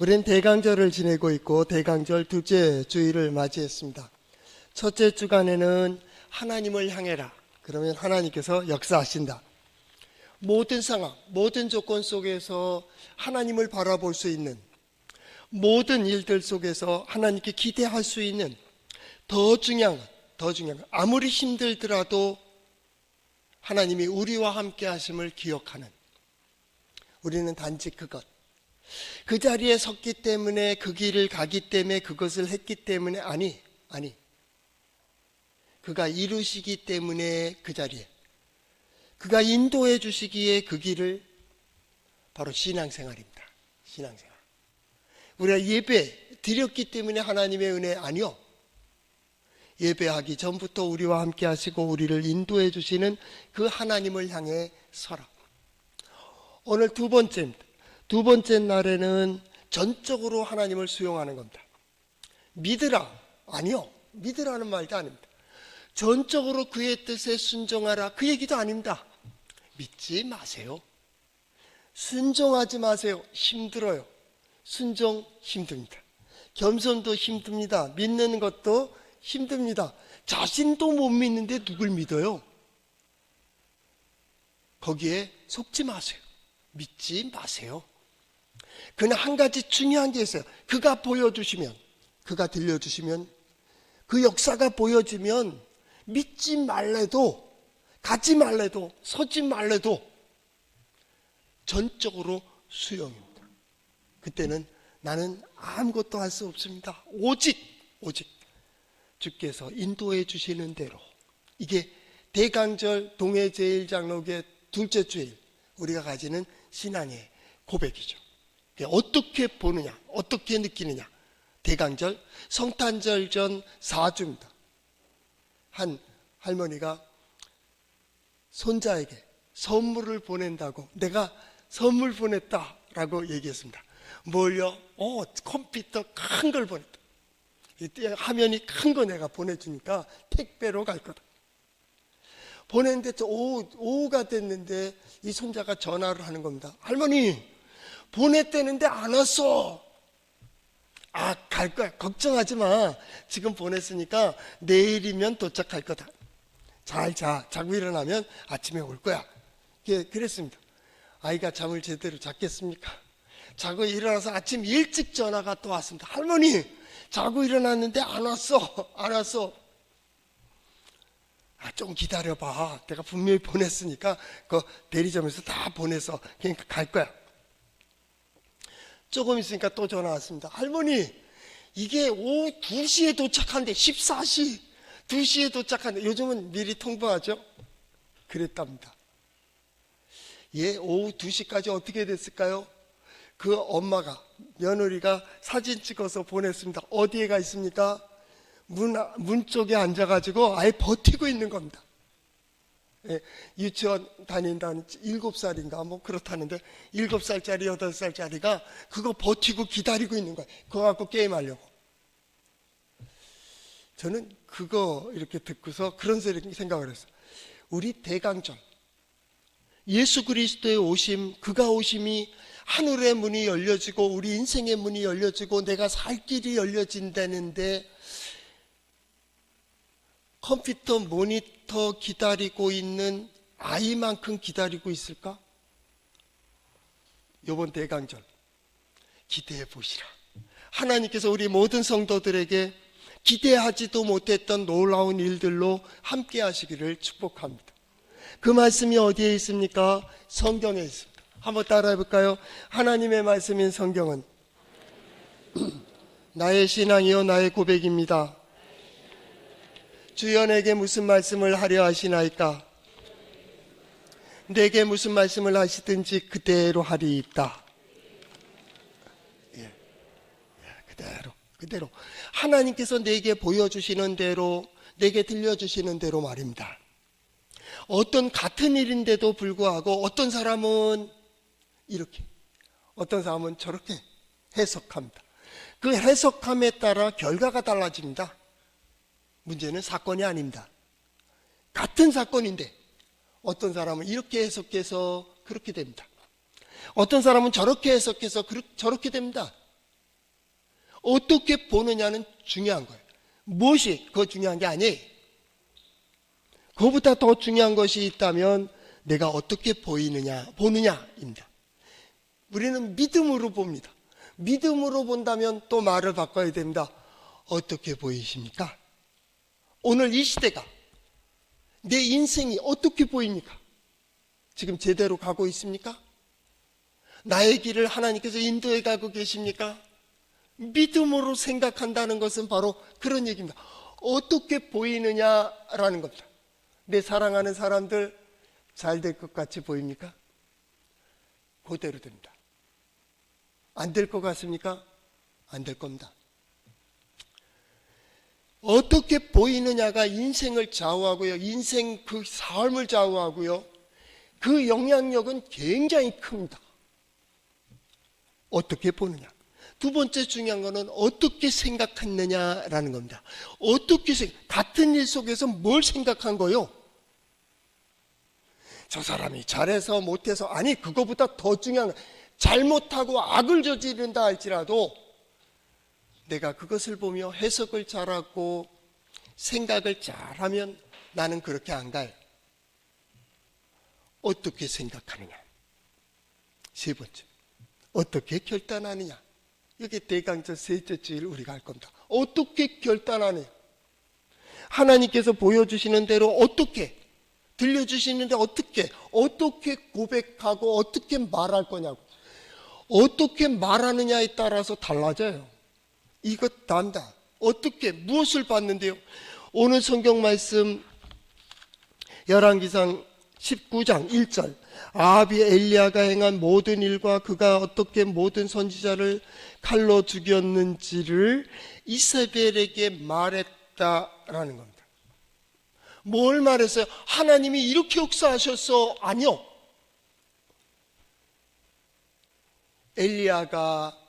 우리는 대강절을 지내고 있고 대강절 둘째 주일을 맞이했습니다. 첫째 주간에는 하나님을 향해라. 그러면 하나님께서 역사하신다. 모든 상황, 모든 조건 속에서 하나님을 바라볼 수 있는, 모든 일들 속에서 하나님께 기대할 수 있는, 더 중요한 것, 아무리 힘들더라도 하나님이 우리와 함께 하심을 기억하는, 우리는 단지 그것, 그 자리에 섰기 때문에, 그 길을 가기 때문에, 그것을 했기 때문에, 아니 그가 이루시기 때문에 그 자리에, 그가 인도해 주시기에 그 길을, 바로 신앙생활입니다. 신앙생활. 우리가 예배 드렸기 때문에 하나님의 은혜 아니요, 예배하기 전부터 우리와 함께 하시고 우리를 인도해 주시는 그 하나님을 향해 서라. 오늘 두 번째입니다. 두 번째 날에는 전적으로 하나님을 수용하는 겁니다. 믿으라. 아니요, 믿으라는 말도 아닙니다. 전적으로 그의 뜻에 순종하라. 그 얘기도 아닙니다. 믿지 마세요. 순종하지 마세요. 힘들어요. 순종 힘듭니다. 겸손도 힘듭니다. 믿는 것도 힘듭니다. 자신도 못 믿는데 누굴 믿어요? 거기에 속지 마세요. 믿지 마세요. 그러나 한 가지 중요한 게 있어요. 그가 보여주시면, 그가 들려주시면, 그 역사가 보여지면 믿지 말래도, 가지 말래도, 서지 말래도 전적으로 수용입니다. 그때는 나는 아무것도 할 수 없습니다. 오직 주께서 인도해 주시는 대로. 이게 대강절 동해제일장로교의 둘째 주일 우리가 가지는 신앙의 고백이죠. 어떻게 보느냐, 어떻게 느끼느냐. 대강절 성탄절 전 4주입니다. 한 할머니가 손자에게 선물을 보낸다고, 내가 선물 보냈다라고 얘기했습니다. 뭘요? 컴퓨터 큰 걸 보냈다. 화면이 큰 거 내가 보내주니까 택배로 갈 거다. 보냈는데 오후가 됐는데 이 손자가 전화를 하는 겁니다. 할머니, 보냈대는데 안 왔어. 갈 거야. 걱정하지 마. 지금 보냈으니까 내일이면 도착할 거다. 잘 자. 자고 일어나면 아침에 올 거야. 그랬습니다. 아이가 잠을 제대로 잤겠습니까? 자고 일어나서 아침 일찍 전화가 또 왔습니다. 할머니, 자고 일어났는데 안 왔어. 좀 기다려봐. 내가 분명히 보냈으니까 그 대리점에서 다 보내서 그러니까 갈 거야. 조금 있으니까 또 전화 왔습니다. 할머니, 이게 오후 2시에 도착한대. 14시 2시에 도착한대. 요즘은 미리 통보하죠. 그랬답니다. 오후 2시까지 어떻게 됐을까요? 그 엄마가, 며느리가 사진 찍어서 보냈습니다. 어디에 가 있습니까? 문 쪽에 앉아가지고 아예 버티고 있는 겁니다. 유치원 다닌다는 7살인가 뭐 그렇다는데 7살짜리 8살짜리가 그거 버티고 기다리고 있는 거예요. 그거 갖고 게임하려고. 저는 그거 이렇게 듣고서 그런 생각을 했어요. 우리 대강절, 예수 그리스도의 오심, 그가 오심이 하늘의 문이 열려지고 우리 인생의 문이 열려지고 내가 살 길이 열려진다는데 컴퓨터 모니터 기다리고 있는 아이만큼 기다리고 있을까? 이번 대강절 기대해 보시라. 하나님께서 우리 모든 성도들에게 기대하지도 못했던 놀라운 일들로 함께 하시기를 축복합니다. 그 말씀이 어디에 있습니까? 성경에 있습니다. 한번 따라해 볼까요? 하나님의 말씀인 성경은 나의 신앙이요 나의 고백입니다. 주여, 내게 무슨 말씀을 하려 하시나이까? 내게 무슨 말씀을 하시든지 그대로 하리이다. 그대로 하나님께서 내게 보여주시는 대로, 내게 들려주시는 대로 말입니다. 어떤 같은 일인데도 불구하고 어떤 사람은 이렇게, 어떤 사람은 저렇게 해석합니다. 그 해석함에 따라 결과가 달라집니다. 문제는 사건이 아닙니다. 같은 사건인데 어떤 사람은 이렇게 해석해서 그렇게 됩니다. 어떤 사람은 저렇게 해석해서 저렇게 됩니다. 어떻게 보느냐는 중요한 거예요. 무엇이 그거 중요한 게 아니에요. 그거보다 더 중요한 것이 있다면 내가 어떻게 보느냐입니다. 우리는 믿음으로 봅니다. 믿음으로 본다면 또 말을 바꿔야 됩니다. 어떻게 보이십니까? 오늘 이 시대가, 내 인생이 어떻게 보입니까? 지금 제대로 가고 있습니까? 나의 길을 하나님께서 인도해 가고 계십니까? 믿음으로 생각한다는 것은 바로 그런 얘기입니다. 어떻게 보이느냐라는 겁니다. 내 사랑하는 사람들 잘 될 것 같이 보입니까? 그대로 됩니다. 안 될 것 같습니까? 안 될 겁니다. 어떻게 보이느냐가 인생을 좌우하고요. 인생 그 삶을 좌우하고요. 그 영향력은 굉장히 큽니다. 어떻게 보느냐. 두 번째 중요한 거는 어떻게 생각했느냐라는 겁니다. 같은 일 속에서 뭘 생각한 거요? 저 사람이 잘해서 못해서, 아니 그거보다 더 중요한 건 잘못하고 악을 저지른다 할지라도 내가 그것을 보며 해석을 잘하고 생각을 잘하면 나는 그렇게 안 가요. 어떻게 생각하느냐. 세 번째, 어떻게 결단하느냐. 이게 대강절 셋째 주일 우리가 할 겁니다. 어떻게 결단하느냐. 하나님께서 보여주시는 대로 어떻게, 들려주시는데 어떻게 고백하고 어떻게 말할 거냐고. 어떻게 말하느냐에 따라서 달라져요. 이것 단다. 어떻게, 무엇을 봤는데요? 오늘 성경 말씀 열왕기상 19장 1절, 아합이 엘리야가 행한 모든 일과 그가 어떻게 모든 선지자를 칼로 죽였는지를 이세벨에게 말했다라는 겁니다. 뭘 말했어요? 하나님이 이렇게 역사하셨어? 아니요. 엘리야가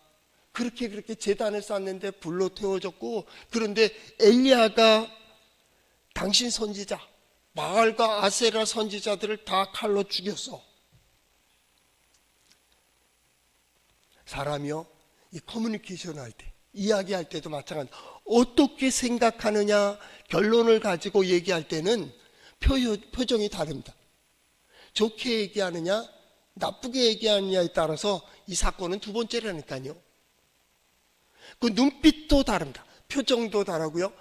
그렇게 제단을 쌓는데 불로 태워졌고, 그런데 엘리야가 당신 선지자 바알과 아세라 선지자들을 다 칼로 죽였어. 사람이요, 이 커뮤니케이션 할 때, 이야기할 때도 마찬가지. 어떻게 생각하느냐 결론을 가지고 얘기할 때는 표정이 다릅니다. 좋게 얘기하느냐 나쁘게 얘기하느냐에 따라서 이 사건은 두 번째라니까요. 그 눈빛도 다릅니다. 표정도 다르고요.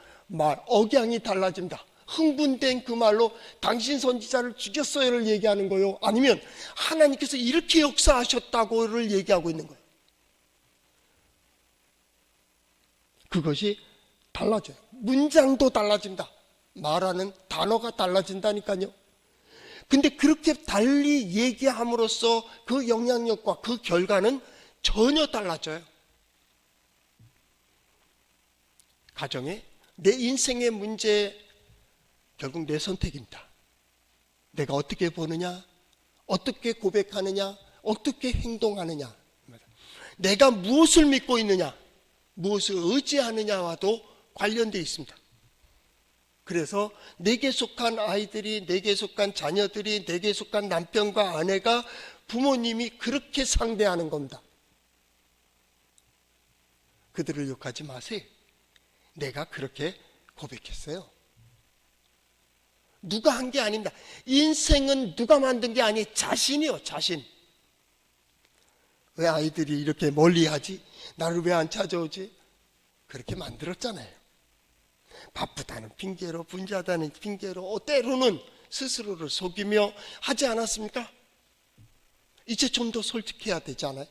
억양이 달라집니다. 흥분된 그 말로 당신 선지자를 죽였어요를 얘기하는 거요, 아니면 하나님께서 이렇게 역사하셨다고를 얘기하고 있는 거예요. 그것이 달라져요. 문장도 달라집니다. 말하는 단어가 달라진다니까요. 근데 그렇게 달리 얘기함으로써 그 영향력과 그 결과는 전혀 달라져요. 가정에, 내 인생의 문제, 결국 내 선택입니다. 내가 어떻게 보느냐, 어떻게 고백하느냐, 어떻게 행동하느냐, 내가 무엇을 믿고 있느냐, 무엇을 의지하느냐와도 관련되어 있습니다. 그래서 내게 속한 아이들이, 내게 속한 자녀들이, 내게 속한 남편과 아내가 부모님이 그렇게 상대하는 겁니다. 그들을 욕하지 마세요. 내가 그렇게 고백했어요. 누가 한 게 아닙니다. 인생은 누가 만든 게 아니, 자신이요, 자신. 왜 아이들이 이렇게 멀리하지? 나를 왜 안 찾아오지? 그렇게 만들었잖아요. 바쁘다는 핑계로, 분주하다는 핑계로, 때로는 스스로를 속이며 하지 않았습니까? 이제 좀 더 솔직해야 되지 않아요?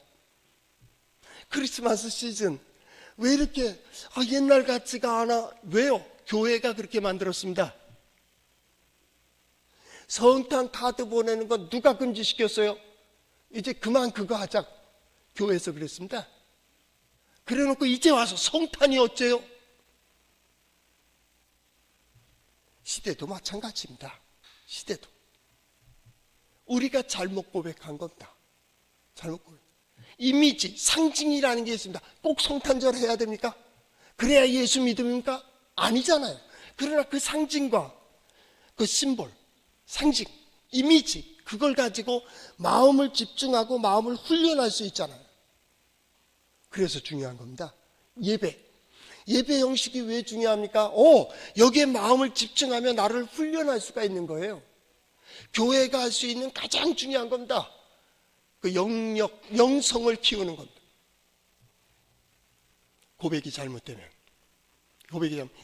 크리스마스 시즌 왜 이렇게 옛날 같지가 않아? 왜요? 교회가 그렇게 만들었습니다. 성탄 카드 보내는 건 누가 금지시켰어요? 이제 그만 그거 하자. 교회에서 그랬습니다. 그래놓고 이제 와서 성탄이 어째요? 시대도 마찬가지입니다. 시대도. 우리가 잘못 고백한 겁니다. 잘못 고백. 이미지, 상징이라는 게 있습니다. 꼭 성탄절 해야 됩니까? 그래야 예수 믿음입니까? 아니잖아요. 그러나 그 상징과 그 심볼, 상징, 이미지, 그걸 가지고 마음을 집중하고 마음을 훈련할 수 있잖아요. 그래서 중요한 겁니다. 예배 형식이 왜 중요합니까? 여기에 마음을 집중하면 나를 훈련할 수가 있는 거예요. 교회가 할 수 있는 가장 중요한 겁니다. 그 영성을 키우는 겁니다. 고백이 잘못되면,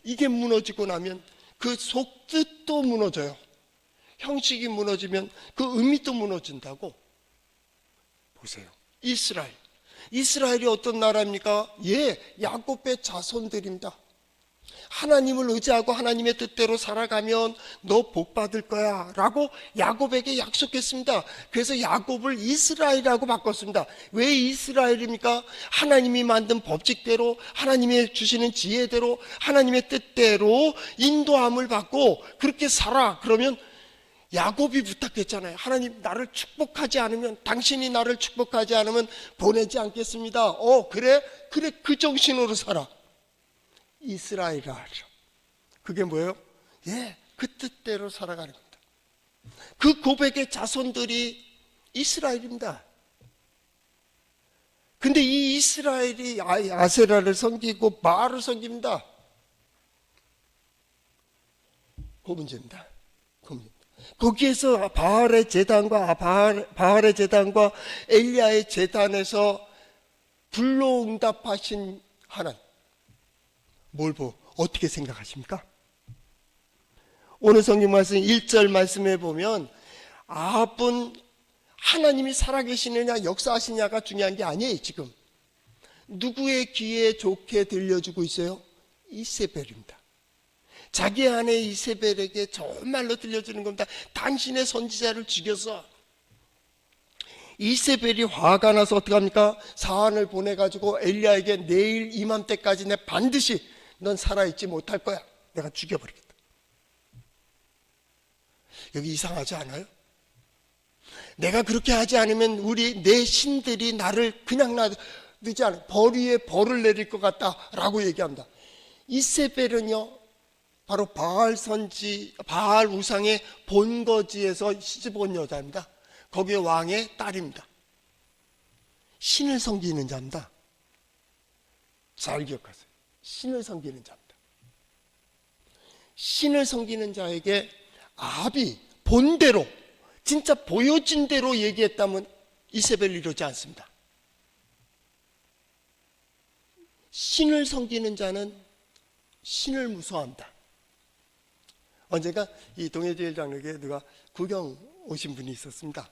이게 무너지고 나면 그 속뜻도 무너져요. 형식이 무너지면 그 의미도 무너진다고. 보세요. 이스라엘이 어떤 나라입니까? 야곱의 자손들입니다. 하나님을 의지하고 하나님의 뜻대로 살아가면 너 복 받을 거야 라고 야곱에게 약속했습니다. 그래서 야곱을 이스라엘이라고 바꿨습니다. 왜 이스라엘입니까? 하나님이 만든 법칙대로, 하나님이 주시는 지혜대로, 하나님의 뜻대로 인도함을 받고 그렇게 살아. 그러면 야곱이 부탁했잖아요. 하나님, 나를 축복하지 않으면, 당신이 나를 축복하지 않으면 보내지 않겠습니다. 그래 그 정신으로 살아. 이스라엘이라 하죠. 그게 뭐예요? 그 뜻대로 살아가는 겁니다. 그 고백의 자손들이 이스라엘입니다. 근데 이 이스라엘이 아세라를 섬기고 바알을 섬깁니다. 그 문제입니다. 거기에서 바알의 제단과 엘리야의 제단에서 불로 응답하신 하나님, 어떻게 생각하십니까? 오늘 성경 말씀 1절 말씀에 보면 아합은 하나님이 살아계시느냐 역사하시냐가 중요한 게 아니에요. 지금 누구의 귀에 좋게 들려주고 있어요? 이세벨입니다. 자기 아내 이세벨에게 정말로 들려주는 겁니다. 당신의 선지자를 죽여서. 이세벨이 화가 나서 어떻게 합니까? 사안을 보내가지고 엘리야에게 내일 이맘때까지 내 반드시 넌 살아있지 못할 거야. 내가 죽여버리겠다. 여기 이상하지 않아요? 내가 그렇게 하지 않으면 내 신들이 나를 그냥 놔두지 않아. 벌 위에 벌을 내릴 것 같다라고 얘기합니다. 이세벨은요, 바로 바알 우상의 본거지에서 시집온 여자입니다. 거기에 왕의 딸입니다. 신을 섬기는 자입니다. 잘 기억하세요. 신을 섬기는 자입니다. 신을 섬기는 자에게 아합이 본대로, 진짜 보여진 대로 얘기했다면 이세벨 이러지 않습니다. 신을 섬기는 자는 신을 무서워합니다. 언젠가 이 동해제일장로에게 누가 구경 오신 분이 있었습니다.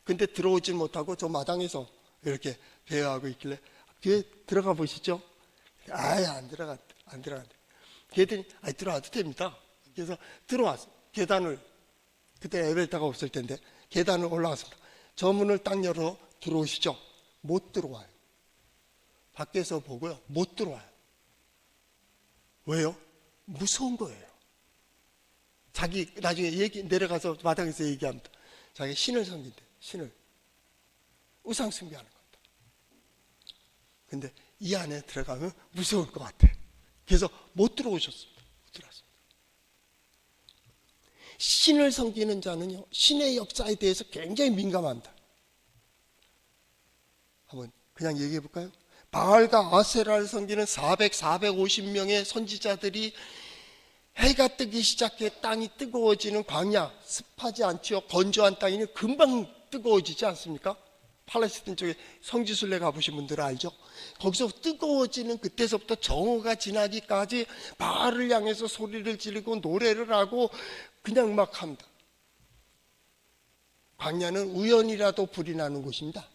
근데 들어오지 못하고 저 마당에서 이렇게 대화하고 있길래 교회 들어가 보시죠. 안 들어간대. 걔들이 들어와도 됩니다. 그래서 들어왔어. 계단을, 그때 엘리베이터가 없을 텐데 계단을 올라갔습니다. 저 문을 딱 열어 들어오시죠. 못 들어와요. 밖에서 보고요. 못 들어와요. 왜요? 무서운 거예요. 자기 나중에 내려가서 마당에서 얘기합니다. 자기 신을 섬긴대. 신을. 우상 숭배하는 겁니다. 근데 이 안에 들어가면 무서울 것 같아. 그래서 못 들어오셨습니다. 못 들어왔습니다. 신을 섬기는 자는요, 신의 역사에 대해서 굉장히 민감합니다. 한번 그냥 얘기해 볼까요? 바알과 아세라를 섬기는 450명의 선지자들이 해가 뜨기 시작해 땅이 뜨거워지는 광야, 습하지 않지요. 건조한 땅이니 금방 뜨거워지지 않습니까? 팔레스틴 쪽에 성지순례 가보신 분들은 알죠? 거기서 뜨거워지는 그때서부터 정오가 지나기까지 바알을 향해서 소리를 지르고 노래를 하고 그냥 막 합니다. 광야는 우연이라도 불이 나는 곳입니다.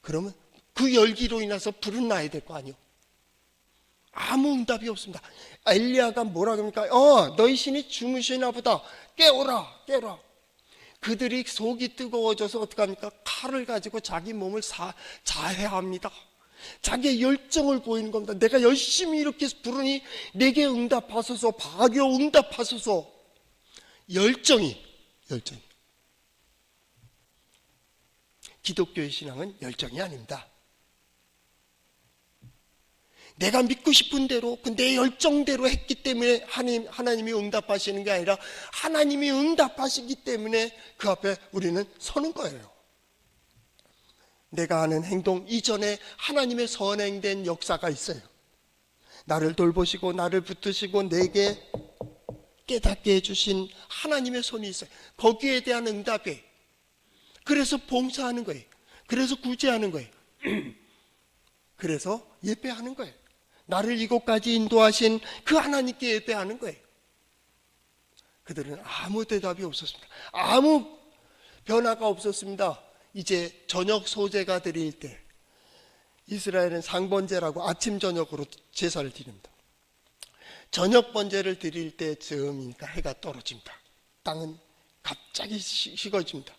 그러면 그 열기로 인해서 불은 나야 될 거 아니에요. 아무 응답이 없습니다. 엘리야가 뭐라 그럽니까? 너희 신이 주무시나 보다. 깨워라. 그들이 속이 뜨거워져서 어떡합니까? 칼을 가지고 자기 몸을 자해합니다. 자기의 열정을 보이는 겁니다. 내가 열심히 이렇게 부르니 내게 응답하소서, 바교 응답하소서. 열정이. 기독교의 신앙은 열정이 아닙니다. 내가 믿고 싶은 대로 내 열정대로 했기 때문에 하나님이 응답하시는 게 아니라 하나님이 응답하시기 때문에 그 앞에 우리는 서는 거예요. 내가 하는 행동 이전에 하나님의 선행된 역사가 있어요. 나를 돌보시고 나를 붙드시고 내게 깨닫게 해주신 하나님의 손이 있어요. 거기에 대한 응답이. 그래서 봉사하는 거예요. 그래서 구제하는 거예요. 그래서 예배하는 거예요. 나를 이곳까지 인도하신 그 하나님께 예배하는 거예요. 그들은 아무 대답이 없었습니다. 아무 변화가 없었습니다. 이제 저녁 소제가 드릴 때, 이스라엘은 상번제라고 아침 저녁으로 제사를 드립니다. 저녁 번제를 드릴 때 즈음이니까 해가 떨어집니다. 땅은 갑자기 식어집니다.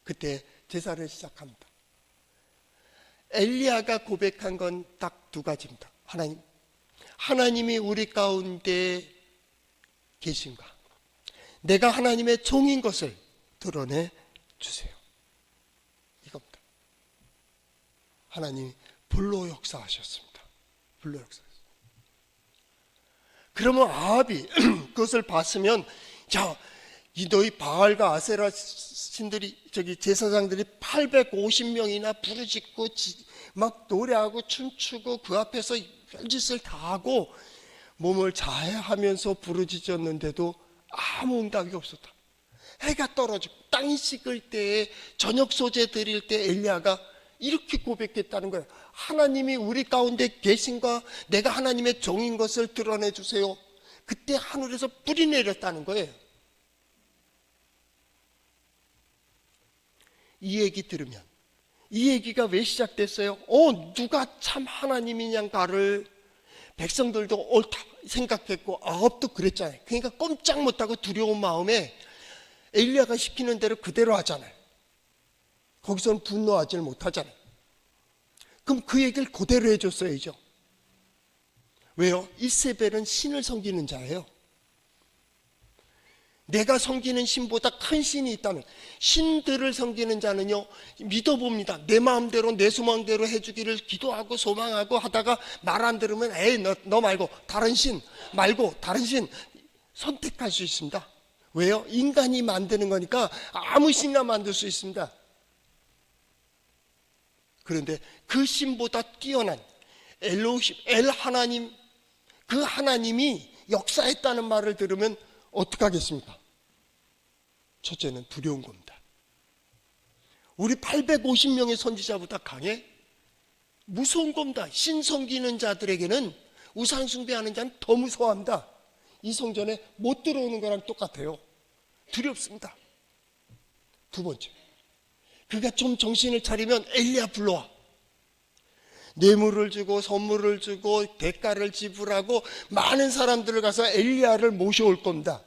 그때 제사를 시작합니다. 엘리야가 고백한 건 딱 두 가지입니다. 하나님이 우리 가운데 계신가, 내가 하나님의 종인 것을 드러내 주세요. 이겁니다. 하나님이 불로 역사하셨습니다. 불로 역사하셨습니다. 그러면 아합이 그것을 봤으면, 자, 이 너희 바알과 아세라 신들이, 제사장들이 850명이나 부르짖고 막 노래하고 춤추고 그 앞에서 별짓을 다 하고 몸을 자해하면서 부르짖었는데도 아무 응답이 없었다. 해가 떨어지고 땅이 식을 때에 저녁 소제 드릴 때 엘리야가 이렇게 고백했다는 거예요. 하나님이 우리 가운데 계신가, 내가 하나님의 종인 것을 드러내 주세요. 그때 하늘에서 불이 내렸다는 거예요. 이 얘기 들으면, 이 얘기가 왜 시작됐어요? 누가 참 하나님이냐가를 백성들도 옳다 생각했고 아합도 그랬잖아요. 그러니까 꼼짝 못하고 두려운 마음에 엘리야가 시키는 대로 그대로 하잖아요. 거기서는 분노하지를 못하잖아요. 그럼 그 얘기를 그대로 해줬어야죠. 왜요? 이세벨은 신을 섬기는 자예요. 내가 섬기는 신보다 큰 신이 있다면, 신들을 섬기는 자는요 믿어봅니다. 내 마음대로 내 소망대로 해주기를 기도하고 소망하고 하다가 말 안 들으면 에이 너 말고 다른 신 말고 다른 신 선택할 수 있습니다. 왜요? 인간이 만드는 거니까 아무 신나 만들 수 있습니다. 그런데 그 신보다 뛰어난 엘로힘, 엘 하나님, 그 하나님이 역사했다는 말을 들으면 어떡하겠습니까? 첫째는 두려운 겁니다. 우리 850명의 선지자보다 강해? 무서운 겁니다. 신 섬기는 자들에게는, 우상 숭배하는 자는 더 무서워합니다. 이 성전에 못 들어오는 거랑 똑같아요. 두렵습니다. 두 번째, 그가 좀 정신을 차리면 엘리야 불러와. 뇌물을 주고 선물을 주고 대가를 지불하고 많은 사람들을 가서 엘리야를 모셔올 겁니다.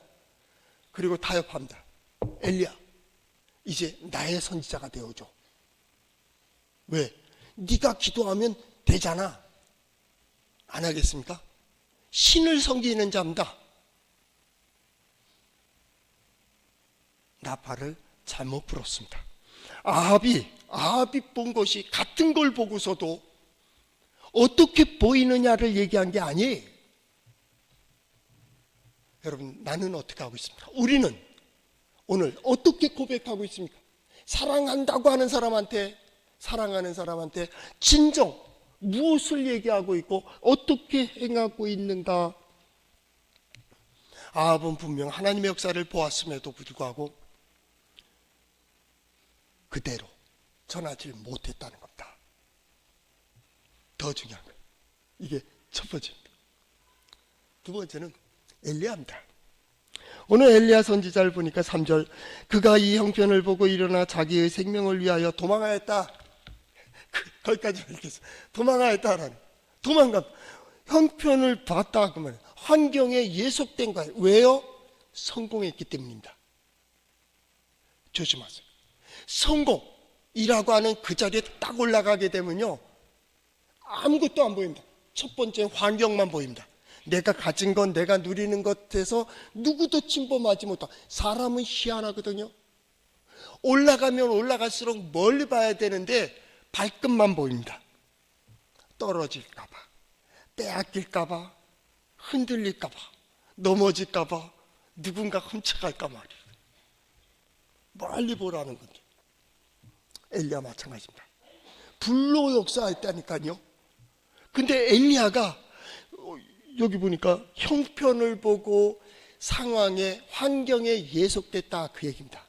그리고 타협합니다. 엘리야, 이제 나의 선지자가 되어줘. 왜? 네가 기도하면 되잖아. 안 하겠습니까? 신을 섬기는 자입니다. 나팔을 잘못 불었습니다. 아합이 본 것이 같은 걸 보고서도 어떻게 보이느냐를 얘기한 게 아니에요. 여러분, 나는 어떻게 하고 있습니까? 우리는 오늘 어떻게 고백하고 있습니까? 사랑한다고 하는 사람한테, 사랑하는 사람한테 진정 무엇을 얘기하고 있고 어떻게 행하고 있는가? 아합은 분명 하나님의 역사를 보았음에도 불구하고 그대로 전하지 못했다는 겁니다. 더 중요한 거예요. 이게 첫 번째입니다. 두 번째는 엘리야입니다. 오늘 엘리야 선지자를 보니까 3절, 그가 이 형편을 보고 일어나 자기의 생명을 위하여 도망하였다. 거기까지 읽겠어요. 도망하였다라는, 도망간 형편을 봤다 그러면 환경에 예속된 거예요. 왜요? 성공했기 때문입니다. 조심하세요. 성공이라고 하는 그 자리에 딱 올라가게 되면요 아무것도 안 보입니다. 첫 번째 환경만 보입니다. 내가 가진 건, 내가 누리는 것에서 누구도 침범하지 못하고. 사람은 희한하거든요. 올라가면 올라갈수록 멀리 봐야 되는데 발끝만 보입니다. 떨어질까 봐, 빼앗길까 봐, 흔들릴까 봐, 넘어질까 봐, 누군가 훔쳐갈까 말이에요. 멀리 보라는 건데. 엘리야 마찬가지입니다. 불로 역사했다니까요. 근데 엘리야가 여기 보니까 형편을 보고 상황에 환경에 예속됐다 그 얘기입니다.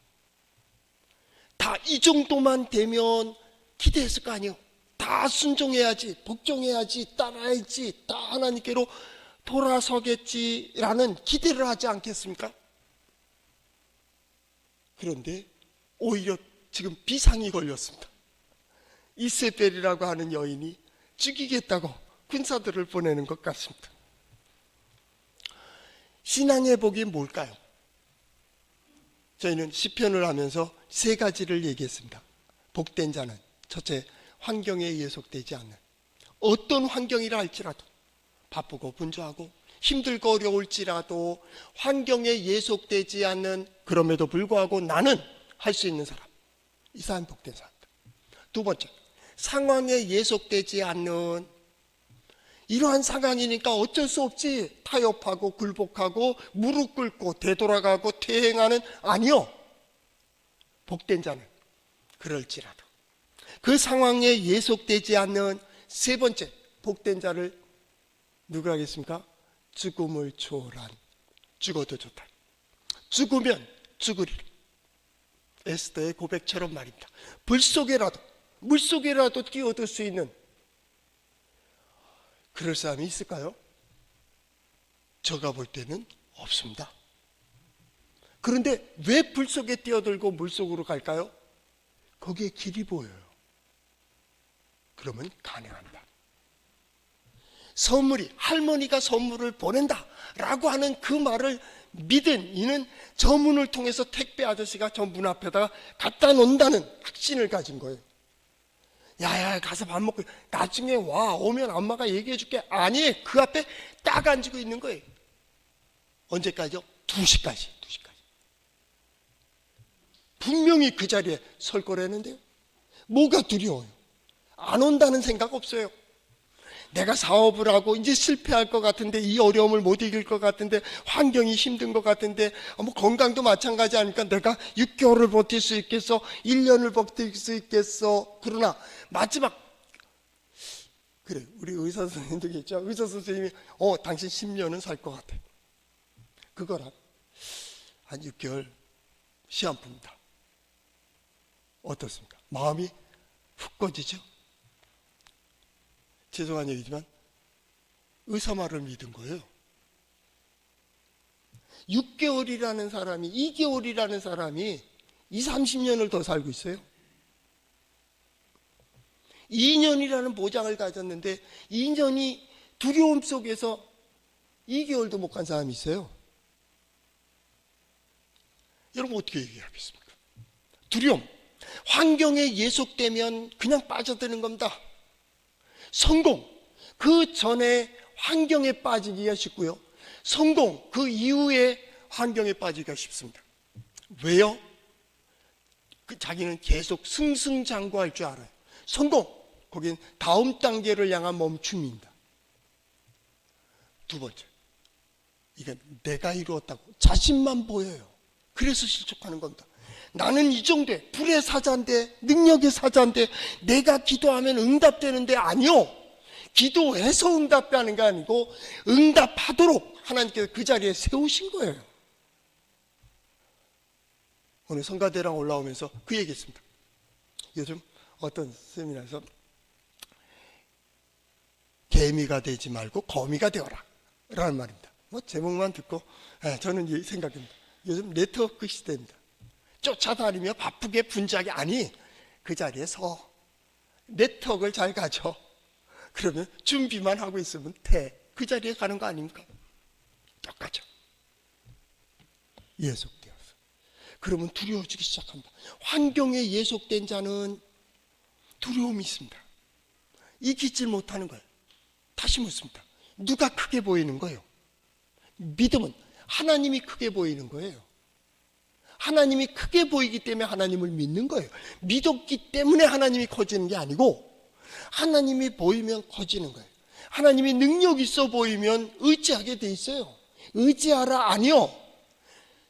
다 이 정도만 되면 기대했을 거 아니에요. 다 순종해야지, 복종해야지, 따라야지, 다 하나님께로 돌아서겠지라는 기대를 하지 않겠습니까? 그런데 오히려 지금 비상이 걸렸습니다. 이세벨이라고 하는 여인이 죽이겠다고 군사들을 보내는 것 같습니다. 신앙의 복이 뭘까요? 저희는 시편을 하면서 세 가지를 얘기했습니다. 복된 자는 첫째, 환경에 예속되지 않는, 어떤 환경이라 할지라도 바쁘고 분주하고 힘들고 어려울지라도 환경에 예속되지 않는, 그럼에도 불구하고 나는 할 수 있는 사람, 이 사람이 복된 사람입니다. 두 번째, 상황에 예속되지 않는, 이러한 상황이니까 어쩔 수 없지 타협하고 굴복하고 무릎 꿇고 되돌아가고 퇴행하는, 아니요. 복된 자는 그럴지라도 그 상황에 예속되지 않는 세 번째 복된 자를 누가 하겠습니까? 죽음을 초월한, 죽어도 좋다, 죽으면 죽으리라. 에스더의 고백처럼 말입니다. 불속에라도 물속에라도 뛰어들 수 있는 그럴 사람이 있을까요? 제가 볼 때는 없습니다. 그런데 왜 불속에 뛰어들고 물속으로 갈까요? 거기에 길이 보여요. 그러면 가능합니다. 선물이, 할머니가 선물을 보낸다 라고 하는 그 말을 믿은 이는 저 문을 통해서 택배 아저씨가 저 문 앞에다가 갖다 놓는다는 확신을 가진 거예요. 야야 가서 밥 먹고 나중에 와, 오면 엄마가 얘기해 줄게. 아니, 그 앞에 딱 앉고 있는 거예요. 언제까지요? 2시까지. 분명히 그 자리에 설 거라는데요. 뭐가 두려워요? 안 온다는 생각 없어요. 내가 사업을 하고 이제 실패할 것 같은데, 이 어려움을 못 이길 것 같은데, 환경이 힘든 것 같은데, 뭐 건강도 마찬가지 아니까 내가 6개월을 버틸 수 있겠어? 1년을 버틸 수 있겠어? 그러나 마지막, 그래, 우리 의사 선생님도 있죠. 의사 선생님이 당신 10년은 살 것 같아. 그거랑 한 6개월 시한부입니다. 어떻습니까? 마음이 훅 꺼지죠? 죄송한 얘기지만 의사 말을 믿은 거예요. 6개월이라는 사람이, 2개월이라는 사람이 20, 30년을 더 살고 있어요. 2년이라는 보장을 가졌는데 2년이 두려움 속에서 2개월도 못 간 사람이 있어요. 여러분 어떻게 얘기하겠습니까? 두려움, 환경에 예속되면 그냥 빠져드는 겁니다. 성공, 그 전에 환경에 빠지기가 쉽고요. 성공, 그 이후에 환경에 빠지기가 쉽습니다. 왜요? 자기는 계속 승승장구할 줄 알아요. 성공, 거긴 다음 단계를 향한 멈춤입니다. 두 번째, 이게 내가 이루었다고 자신만 보여요. 그래서 실족하는 겁니다. 나는 이 정도에 불의 사자인데, 능력의 사자인데, 내가 기도하면 응답되는데, 아니요. 기도해서 응답하는 게 아니고 응답하도록 하나님께서 그 자리에 세우신 거예요. 오늘 성가대랑 올라오면서 그 얘기했습니다. 요즘 어떤 세미나에서 개미가 되지 말고 거미가 되어라 라는 말입니다. 뭐 제목만 듣고 저는 이 생각입니다. 요즘 네트워크 시대입니다. 쫓아다니며 바쁘게 분주하게, 아니, 그 자리에서 네트워크를 잘 가져. 그러면 준비만 하고 있으면 그 자리에 가는 거 아닙니까? 똑같죠. 예속되어서. 그러면 두려워지기 시작합니다. 환경에 예속된 자는 두려움이 있습니다. 이기질 못하는 거예요. 다시 묻습니다. 누가 크게 보이는 거예요? 믿음은 하나님이 크게 보이는 거예요. 하나님이 크게 보이기 때문에 하나님을 믿는 거예요. 믿었기 때문에 하나님이 커지는 게 아니고, 하나님이 보이면 커지는 거예요. 하나님이 능력 있어 보이면 의지하게 돼 있어요. 의지하라, 아니요.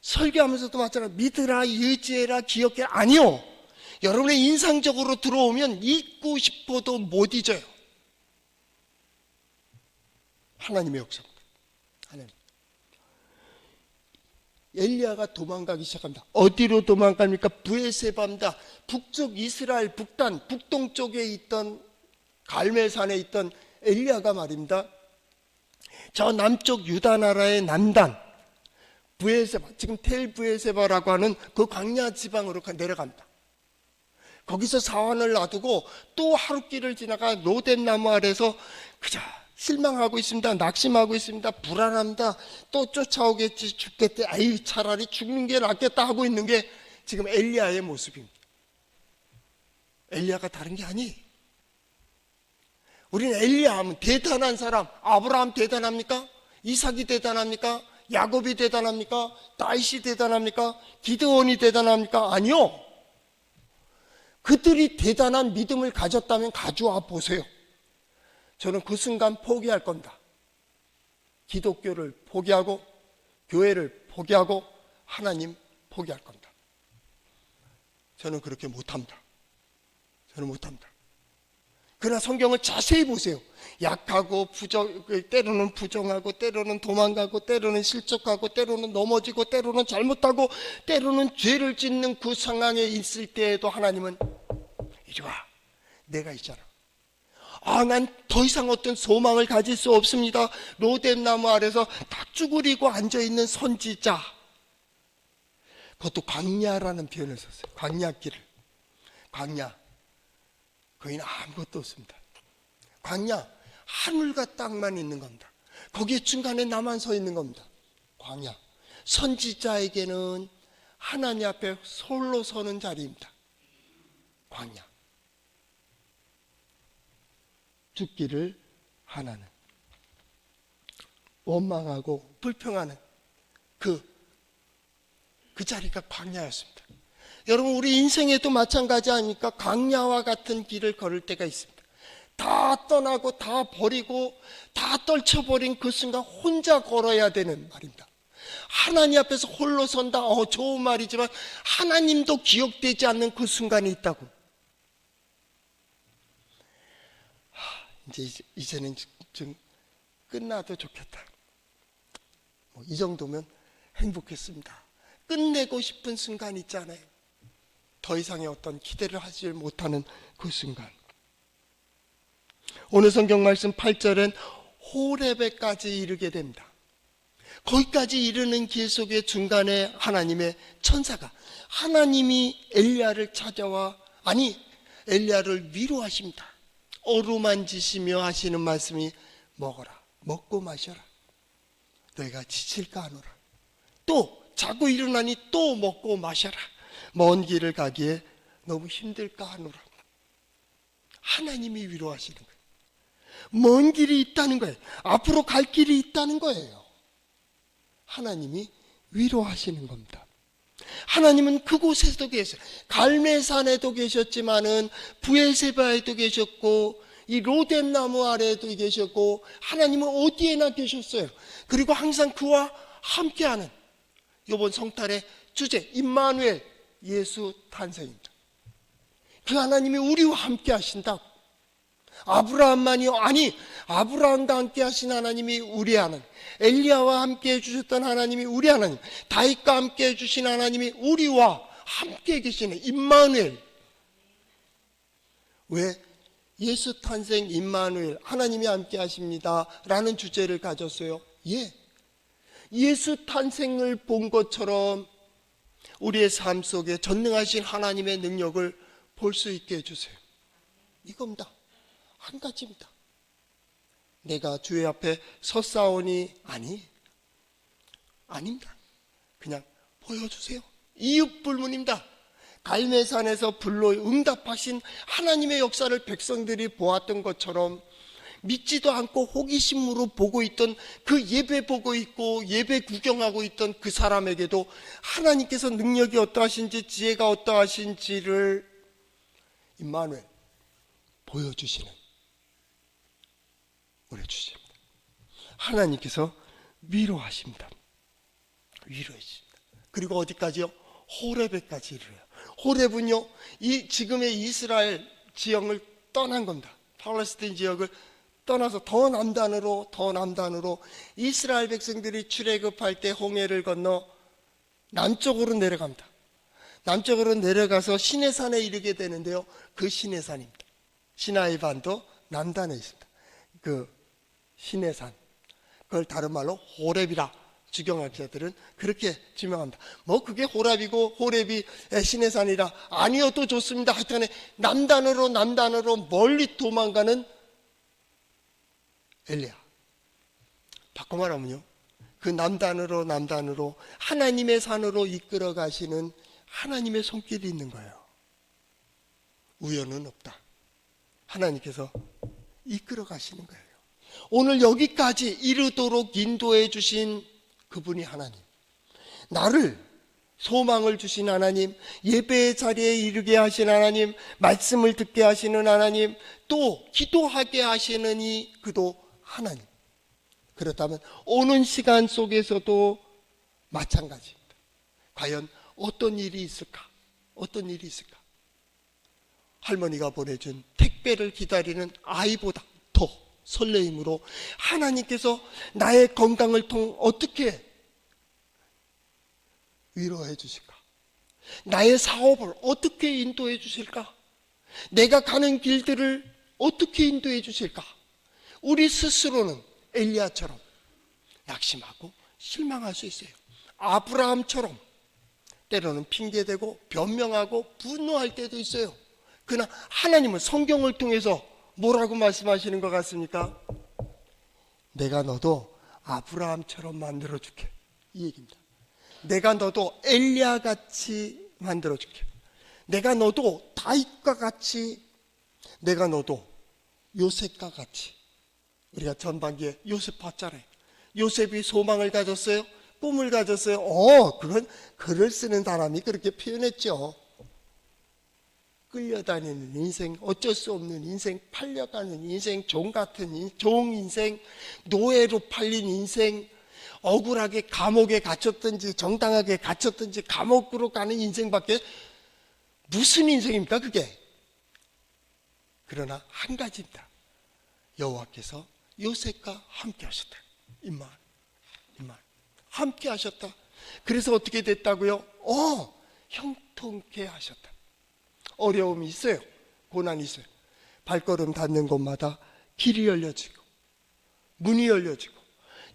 설교하면서도 맞잖아요. 믿으라, 의지해라, 기억해라, 아니요. 여러분의 인상적으로 들어오면 잊고 싶어도 못 잊어요. 하나님의 역사입니다. 하나님. 엘리야가 도망가기 시작합니다. 어디로 도망갑니까? 브에세바입니다. 북쪽 이스라엘 북단, 북동쪽에 있던 갈멜산에 있던 엘리야가 말입니다. 저 남쪽 유다 나라의 남단 브에세바, 지금 텔 브에세바라고 하는 그 광야 지방으로 내려갑니다. 거기서 사환을 놔두고 또 하룻길을 지나가 로뎀 나무 아래서 그저 실망하고 있습니다. 낙심하고 있습니다. 불안합니다. 또 쫓아오겠지, 죽겠대. 아이, 차라리 죽는 게 낫겠다 하고 있는 게 지금 엘리야의 모습입니다. 엘리야가 다른 게 아니에요. 우리는 엘리야 하면 대단한 사람. 아브라함 대단합니까? 이삭이 대단합니까? 야곱이 대단합니까? 다윗이 대단합니까? 기드온이 대단합니까? 아니요. 그들이 대단한 믿음을 가졌다면 가져와 보세요. 저는 그 순간 포기할 겁니다. 기독교를 포기하고 교회를 포기하고 하나님 포기할 겁니다. 저는 그렇게 못합니다. 저는 못합니다. 그러나 성경을 자세히 보세요. 약하고 때로는 부정하고 때로는 도망가고 때로는 실족하고 때로는 넘어지고 때로는 잘못하고 때로는 죄를 짓는 그 상황에 있을 때에도 하나님은 이리 와, 내가 있잖아. 난 더 이상 어떤 소망을 가질 수 없습니다. 로뎀 나무 아래서 다 쭈그리고 앉아있는 선지자, 그것도 광야라는 표현을 썼어요. 광야길을. 광야, 거기는 아무것도 없습니다. 광야, 하늘과 땅만 있는 겁니다. 거기에 중간에 나만 서 있는 겁니다. 광야. 선지자에게는 하나님 앞에 홀로 서는 자리입니다. 광야. 죽기를 하나는, 원망하고 불평하는 그 자리가 광야였습니다. 여러분, 우리 인생에도 마찬가지 아닙니까? 광야와 같은 길을 걸을 때가 있습니다. 다 떠나고 다 버리고 다 떨쳐버린 그 순간 혼자 걸어야 되는 말입니다. 하나님 앞에서 홀로 선다. 좋은 말이지만 하나님도 기억되지 않는 그 순간이 있다고. 이제는 좀 끝나도 좋겠다. 이 정도면 행복했습니다. 끝내고 싶은 순간 있잖아요. 더 이상의 어떤 기대를 하지 못하는 그 순간. 오늘 성경 말씀 8절은 호레베까지 이르게 됩니다. 거기까지 이르는 길 속에 중간에 하나님의 천사가, 하나님이 엘리야를 찾아와, 엘리야를 위로하십니다. 어루만지시며 하시는 말씀이, 먹어라, 먹고 마셔라, 너희가 지칠까 하노라. 또 자고 일어나니 또 먹고 마셔라, 먼 길을 가기에 너무 힘들까 하노라. 하나님이 위로하시는 거예요. 먼 길이 있다는 거예요. 앞으로 갈 길이 있다는 거예요. 하나님이 위로하시는 겁니다. 하나님은 그곳에도 계세요. 갈멜산에도 계셨지만은 브에세바에도 계셨고 이 로뎀 나무 아래에도 계셨고, 하나님은 어디에나 계셨어요. 그리고 항상 그와 함께하는, 이번 성탄의 주제 임마누엘, 예수 탄생입니다. 그 하나님이 우리와 함께 하신다고. 아브라함만이요? 아니, 아브라함과 함께 하신 하나님이 우리 하나님, 엘리야와 함께 해주셨던 하나님이 우리 하나님, 다윗과 함께 해주신 하나님이 우리와 함께 계시는 임마누엘. 왜? 예수 탄생 임마누엘, 하나님이 함께 하십니다 라는 주제를 가졌어요. 예수 탄생을 본 것처럼 우리의 삶 속에 전능하신 하나님의 능력을 볼 수 있게 해주세요. 이겁니다. 한 가지입니다. 내가 주의 앞에 섰사오니, 아닙니다. 그냥 보여주세요. 이웃 불문입니다. 갈멜산에서 불로 응답하신 하나님의 역사를 백성들이 보았던 것처럼 믿지도 않고 호기심으로 보고 있던, 그 예배 보고 있고 예배 구경하고 있던 그 사람에게도 하나님께서 능력이 어떠하신지, 지혜가 어떠하신지를 임마누엘 보여주시는 우리 주십니다. 하나님께서 위로하십니다. 위로해 주십니다. 그리고 어디까지요? 호레베까지 이르러요. 호렙은요, 이 지금의 이스라엘 지형을 떠난 겁니다. 팔레스타인 지역을 떠나서 더 남단으로 이스라엘 백성들이 출애굽할 때 홍해를 건너 남쪽으로 내려갑니다. 남쪽으로 내려가서 시내산에 이르게 되는데요, 그 시내산입니다. 시나이 반도 남단에 있습니다. 그 시내산, 그걸 다른 말로 호렙이라 주경학자들은 그렇게 지명합니다. 뭐 그게 호렙이 시내산이라 아니어도 좋습니다. 하여튼간에 남단으로 멀리 도망가는 엘리야. 바꿔 말하면요, 그 남단으로 하나님의 산으로 이끌어 가시는 하나님의 손길이 있는 거예요. 우연은 없다. 하나님께서 이끌어 가시는 거예요. 오늘 여기까지 이르도록 인도해 주신 그분이 하나님, 나를 소망을 주신 하나님, 예배의 자리에 이르게 하신 하나님, 말씀을 듣게 하시는 하나님, 또 기도하게 하시는 이 그도 하나님. 그렇다면 오는 시간 속에서도 마찬가지입니다. 과연 어떤 일이 있을까? 할머니가 보내준 택배를 기다리는 아이보다 더 설레임으로 하나님께서 나의 건강을 통해 어떻게 위로해 주실까? 나의 사업을 어떻게 인도해 주실까? 내가 가는 길들을 어떻게 인도해 주실까? 우리 스스로는 엘리야처럼 낙심하고 실망할 수 있어요. 아브라함처럼 때로는 핑계대고 변명하고 분노할 때도 있어요. 그러나 하나님은 성경을 통해서 뭐라고 말씀하시는 것 같습니까? 내가 너도 아브라함처럼 만들어줄게, 이 얘기입니다. 내가 너도 엘리야같이 만들어줄게. 내가 너도 다윗과 같이, 내가 너도 요셉과 같이. 우리가 전반기에 요셉 봤잖아요. 요셉이 소망을 가졌어요? 꿈을 가졌어요? 그건 글을 쓰는 사람이 그렇게 표현했죠. 끌려다니는 인생, 어쩔 수 없는 인생, 팔려가는 인생, 종 인생, 노예로 팔린 인생, 억울하게 감옥에 갇혔든지 정당하게 갇혔든지 감옥으로 가는 인생밖에 무슨 인생입니까 그게? 그러나 한 가지입니다. 여호와께서 요셉과 함께 하셨다. 임만 함께 하셨다. 그래서 어떻게 됐다고요? 형통케 하셨다. 어려움이 있어요. 고난이 있어요. 발걸음 닿는 곳마다 길이 열려지고 문이 열려지고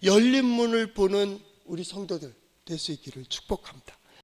열린 문을 보는 우리 성도들 될 수 있기를 축복합니다.